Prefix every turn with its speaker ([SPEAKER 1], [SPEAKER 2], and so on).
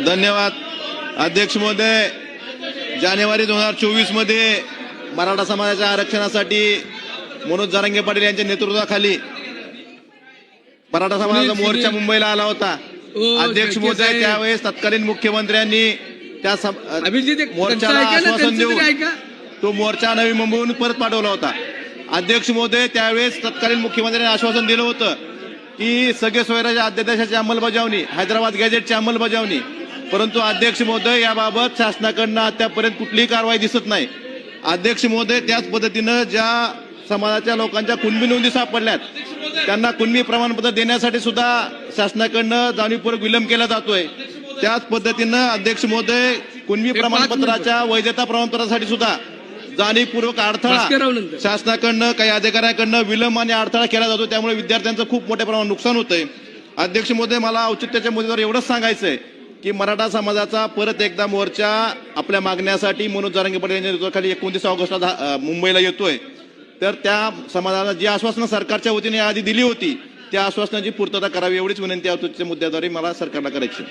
[SPEAKER 1] धन्यवाद अध्यक्ष महोदय. जानेवारी 2024 मध्ये मराठा समाजाच्या आरक्षणासाठी मनोज जरांगे पाटील यांच्या नेतृत्वाखाली मराठा समाजाचा मोर्चा मुंबईला आला होता. अध्यक्ष महोदय, त्यावेळेस तत्कालीन मुख्यमंत्र्यांनी त्या मोर्चाला आश्वासन देऊन तो मोर्चा नवी मुंबईहून परत पाठवला होता. अध्यक्ष महोदय, त्यावेळेस तत्कालीन मुख्यमंत्र्यांनी आश्वासन दिलं होतं की सगळे सोयराच्या अध्यादेशाची अंमलबजावणी, हैदराबाद गॅजेटची अंमलबजावणी, परंतु अध्यक्ष महोदय याबाबत शासनाकडनं आतापर्यंत कुठलीही कारवाई दिसत नाही. अध्यक्ष महोदय, त्याच पद्धतीनं ज्या समाजाच्या लोकांच्या कुणबी नोंदी सापडल्यात त्यांना कुणबी प्रमाणपत्र देण्यासाठी सुद्धा शासनाकडनं जाणीवपूर्वक विलंब केला जातोय. त्याच पद्धतीनं अध्यक्ष महोदय, कुणबी प्रमाणपत्राच्या वैधता प्रमाणपत्रासाठी सुद्धा जाणीवपूर्वक अडथळा शासनाकडनं काही अधिकाऱ्यांकडनं विलंब आणि अडथळा केला जातो. त्यामुळे विद्यार्थ्यांचं खूप मोठ्या प्रमाणात नुकसान होतंय. अध्यक्ष महोदय, मला औचित्याच्या मुद्द्यावर एवढंच सांगायचंय की मराठा समाजाचा परत एकदा मोर्चा आपल्या मागण्यासाठी मनोज जरांगे पाटील यांच्या नेतृत्वाखाली 29 ऑगस्टला मुंबईला येतोय. तर त्या समाजाला जी आश्वासनं सरकारच्या वतीने आधी दिली होती त्या आश्वासनाची पूर्तता करावी एवढीच विनंती औचित्याच्या मुद्द्याद्वारे मला सरकारला करायची.